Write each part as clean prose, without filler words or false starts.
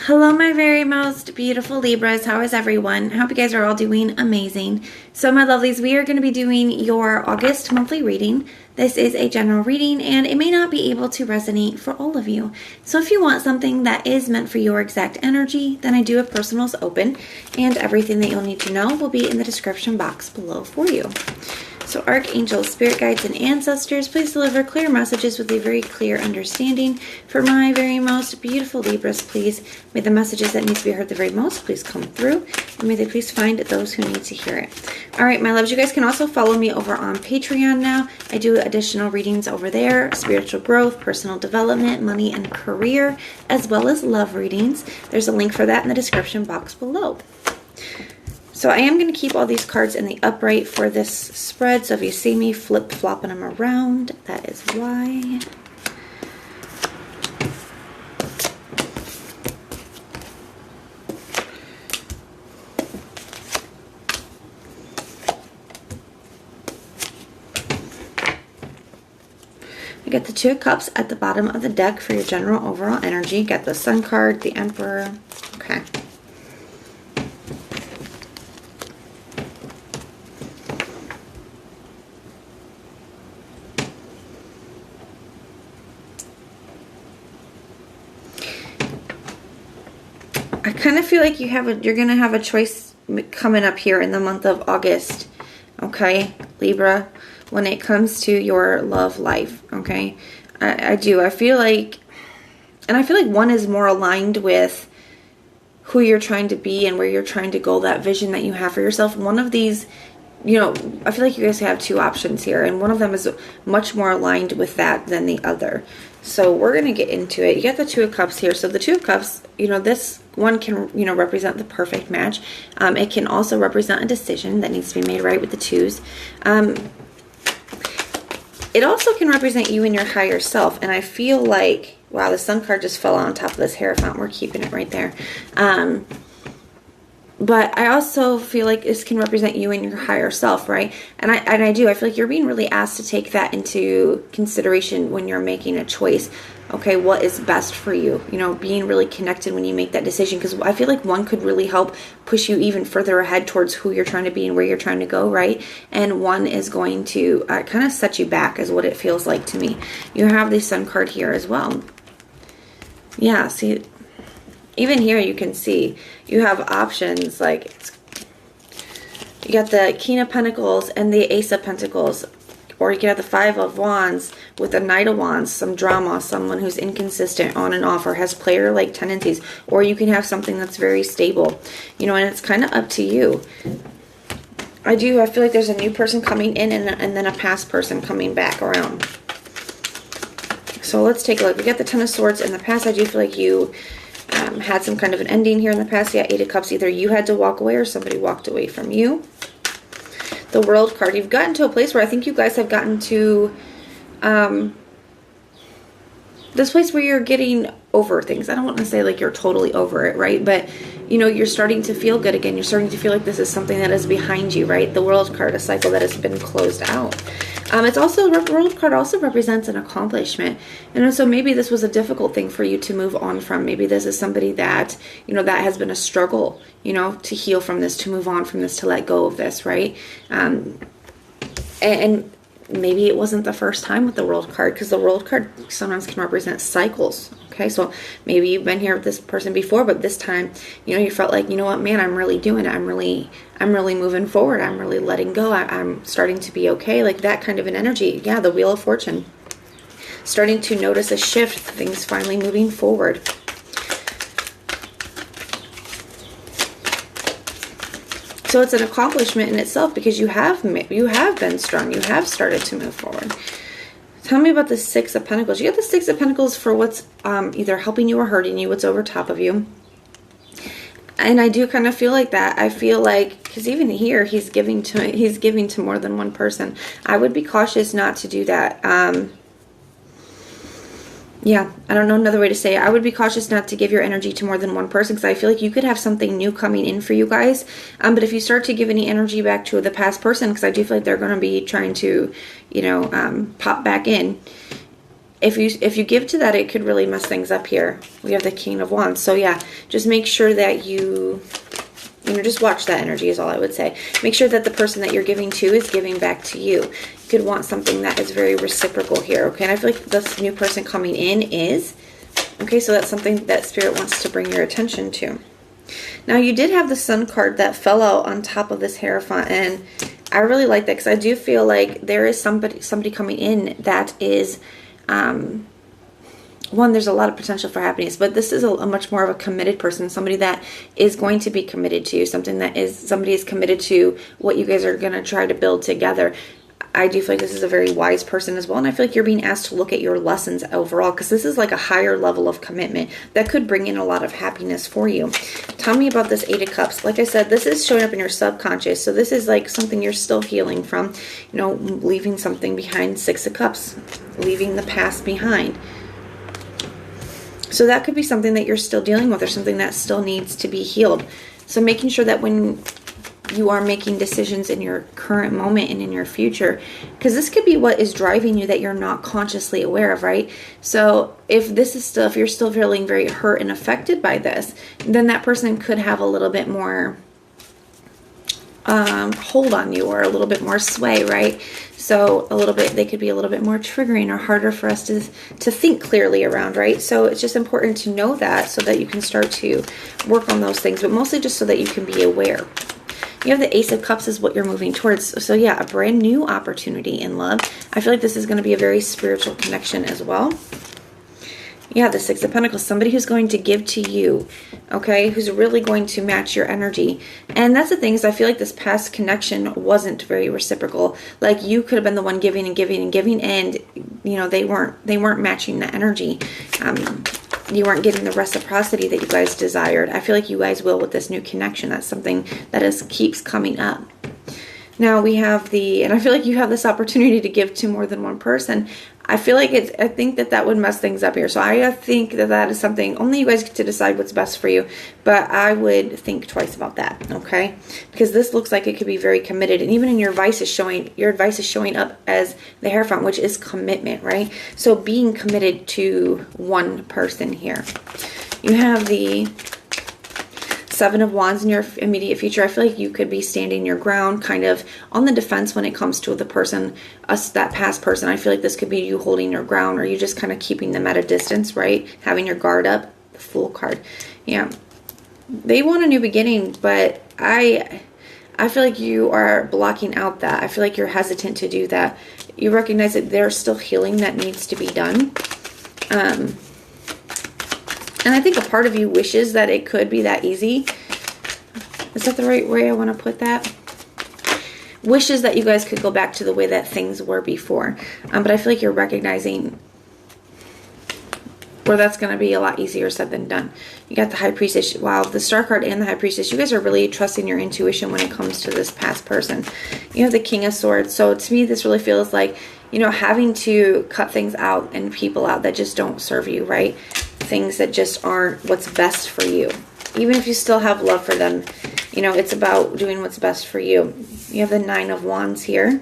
Hello, my very most beautiful Libras. How is everyone? I hope you guys are all doing amazing. So, my lovelies, we are going to be doing your August monthly reading. This is a general reading, and it may not be able to resonate for all of you. So, if you want something that is meant for your exact energy, then I do have personals open, and everything that you'll need to know will be in the description box below for you. So archangels, spirit guides, and ancestors, please deliver clear messages with a very clear understanding. For my very most beautiful Libras, please, may the messages that need to be heard the very most please come through. And may they please find those who need to hear it. All right, my loves, you guys can also follow me over on Patreon now. I do additional readings over there, spiritual growth, personal development, money and career, as well as love readings. There's a link for that in the description box below. So I am going to keep all these cards in the upright for this spread. So if you see me flip-flopping them around, that is why. I got the Two of Cups at the bottom of the deck for your general overall energy. Got the Sun card, the Emperor. Okay. I kind of feel like you're going to have a choice coming up here in the month of August, okay, Libra, when it comes to your love life, okay? I do. I feel like one is more aligned with who you're trying to be and where you're trying to go, that vision that you have for yourself. One of these, I feel like you guys have two options here, and one of them is much more aligned with that than the other. So we're going to get into it. You got the Two of Cups here. So the Two of Cups, this one can, represent the perfect match. It can also represent a decision that needs to be made right with the twos. It also can represent you and your higher self. And I feel like, wow, the Sun card just fell on top of this Hierophant. We're keeping it right there. But I also feel like this can represent you and your higher self, right? And I do. I feel like you're being really asked to take that into consideration when you're making a choice. Okay, what is best for you? Being really connected when you make that decision. Because I feel like one could really help push you even further ahead towards who you're trying to be and where you're trying to go, right? And one is going to kind of set you back is what it feels like to me. You have the Sun card here as well. Yeah, see, even here you can see you have options, like you got the King of Pentacles and the Ace of Pentacles, or you can have the Five of Wands with the Knight of Wands, some drama, someone who's inconsistent on and off or has player-like tendencies, or you can have something that's very stable, and it's kind of up to you. I feel like there's a new person coming in and then a past person coming back around. So let's take a look. We got the Ten of Swords in the past. I do feel like you had some kind of an ending here in the past. Yeah, Eight of Cups. Either you had to walk away or somebody walked away from you. The World card. You've gotten to a place where I think you guys have gotten to this place where you're getting over things. I don't want to say like you're totally over it, right? But, you're starting to feel good again. You're starting to feel like this is something that is behind you, right? The World card, a cycle that has been closed out. It's also, the World card also represents an accomplishment. And so maybe this was a difficult thing for you to move on from. Maybe this is somebody that, that has been a struggle, to heal from this, to move on from this, to let go of this, right? And maybe it wasn't the first time with the World card, because the World card sometimes can represent cycles. Okay, so maybe you've been here with this person before, but this time, you felt like, what, man, I'm really doing it. I'm really moving forward. I'm really letting go. I'm starting to be okay. Like that kind of an energy. Yeah, the Wheel of Fortune. Starting to notice a shift. Things finally moving forward. So it's an accomplishment in itself because you have been strong. You have started to move forward. Tell me about the Six of Pentacles. You got the Six of Pentacles for what's either helping you or hurting you, what's over top of you. And I do kind of feel like that. I feel like, because even here, he's giving to more than one person. I would be cautious not to do that. Yeah, I don't know another way to say it. I would be cautious not to give your energy to more than one person, because I feel like you could have something new coming in for you guys. But if you start to give any energy back to the past person, because I do feel like they're going to be trying to, pop back in, if you give to that, it could really mess things up here. We have the King of Wands. So yeah, just make sure that you just watch that energy is all I would say. Make sure that the person that you're giving to is giving back to you. You could want something that is very reciprocal here, okay? And I feel like this new person coming in is, okay, so that's something that Spirit wants to bring your attention to. Now, you did have the Sun card that fell out on top of this Hierophant, and I really like that because I do feel like there is somebody coming in that is, one, there's a lot of potential for happiness, but this is a much more of a committed person, somebody that is going to be committed to you, somebody is committed to what you guys are going to try to build together. I do feel like this is a very wise person as well, and I feel like you're being asked to look at your lessons overall, because this is like a higher level of commitment that could bring in a lot of happiness for you. Tell me about this Eight of Cups. Like I said, this is showing up in your subconscious, so this is like something you're still healing from, leaving something behind. Six of Cups, leaving the past behind. So that could be something that you're still dealing with, or something that still needs to be healed. So making sure that when you are making decisions in your current moment and in your future, because this could be what is driving you that you're not consciously aware of, right? So if you're still feeling very hurt and affected by this, then that person could have a little bit more hold on you, or a little bit more sway, right? So they could be a little bit more triggering or harder for us to think clearly around, right? So it's just important to know that so that you can start to work on those things, but mostly just so that you can be aware. You have the Ace of Cups is what you're moving towards. So yeah, a brand new opportunity in love. I feel like this is going to be a very spiritual connection as well. Yeah, the Six of Pentacles, somebody who's going to give to you, okay, who's really going to match your energy. And that's the thing, is I feel like this past connection wasn't very reciprocal. Like, you could have been the one giving and giving and giving, and they weren't matching the energy. You weren't getting the reciprocity that you guys desired. I feel like you guys will with this new connection. That's something that keeps coming up. Now we have and I feel like you have this opportunity to give to more than one person. I think that would mess things up here. So I think that is something only you guys get to decide what's best for you. But I would think twice about that, okay? Because this looks like it could be very committed. And even in your advice is showing up as the Hierophant, which is commitment, right? So being committed to one person here. You have the Seven of Wands in your immediate future. I feel like you could be standing your ground, kind of on the defense when it comes to the person, that past person. I feel like this could be you holding your ground, or you just kind of keeping them at a distance, right? Having your guard up. The Fool card. Yeah. They want a new beginning, but I feel like you are blocking out that. I feel like you're hesitant to do that. You recognize that there's still healing that needs to be done. And I think a part of you wishes that it could be that easy. Is that the right way I want to put that? Wishes that you guys could go back to the way that things were before. But I feel like you're recognizing where that's going to be a lot easier said than done. You got the High Priestess. Wow, the Star card and the High Priestess. You guys are really trusting your intuition when it comes to this past person. You have the King of Swords. So to me, this really feels like, having to cut things out and people out that just don't serve you, right? Things that just aren't what's best for you. Even if you still have love for them, it's about doing what's best for you. You have the Nine of Wands here.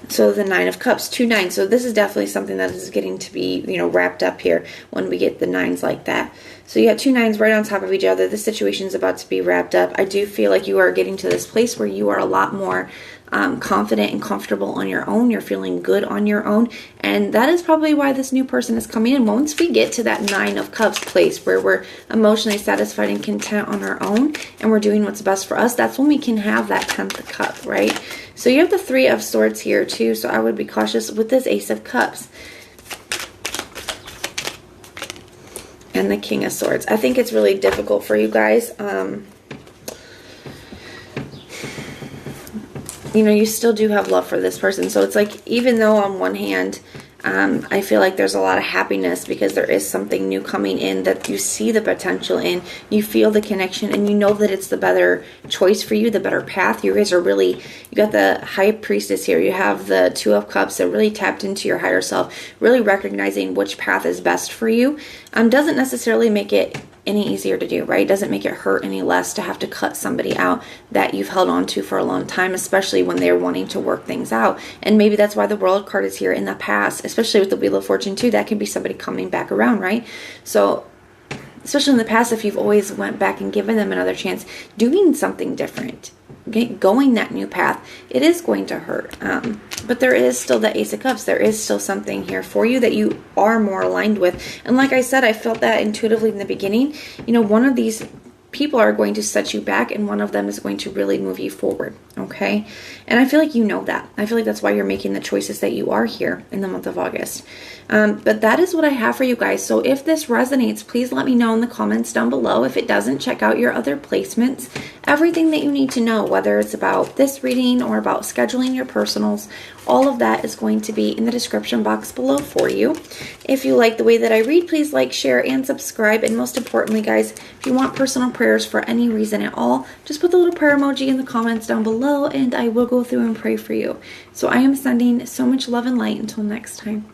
So the Nine of Cups, 2 9s. So this is definitely something that is getting to be, wrapped up here when we get the 9s like that. So you have 2 9s right on top of each other. This situation is about to be wrapped up. I do feel like you are getting to this place where you are a lot more confident and comfortable on your own. You're feeling good on your own. And that is probably why this new person is coming in. Once we get to that 9 of Cups place where we're emotionally satisfied and content on our own, and we're doing what's best for us, that's when we can have that 10th cup, right? So you have the 3 of Swords here too. So I would be cautious with this Ace of Cups. And the King of Swords. I think it's really difficult for you guys. You still do have love for this person. So it's like, even though on one hand, I feel like there's a lot of happiness because there is something new coming in that you see the potential in, you feel the connection, and you know that it's the better choice for you, the better path. You guys are really, you got the High Priestess here. You have the 2 of Cups that really tapped into your higher self, really recognizing which path is best for you. Doesn't necessarily make it any easier to do, right? It doesn't make it hurt any less to have to cut somebody out that you've held on to for a long time, especially when they're wanting to work things out. And maybe that's why the World card is here in the past, especially with the Wheel of Fortune too. That can be somebody coming back around, right? So especially in the past, if you've always went back and given them another chance, doing something different, okay, going that new path, it is going to hurt. But there is still the Ace of Cups. There is still something here for you that you are more aligned with. And like I said, I felt that intuitively in the beginning. You know, one of these people are going to set you back, and one of them is going to really move you forward, okay? And I feel like you know that. I feel like that's why you're making the choices that you are here in the month of August. But that is what I have for you guys. So if this resonates, please let me know in the comments down below. If it doesn't, check out your other placements. Everything that you need to know, whether it's about this reading or about scheduling your personals, all of that is going to be in the description box below for you. If you like the way that I read, please like, share, and subscribe. And most importantly, guys, if you want personal prayers for any reason at all, just put the little prayer emoji in the comments down below, and I will go through and pray for you. So I am sending so much love and light until next time.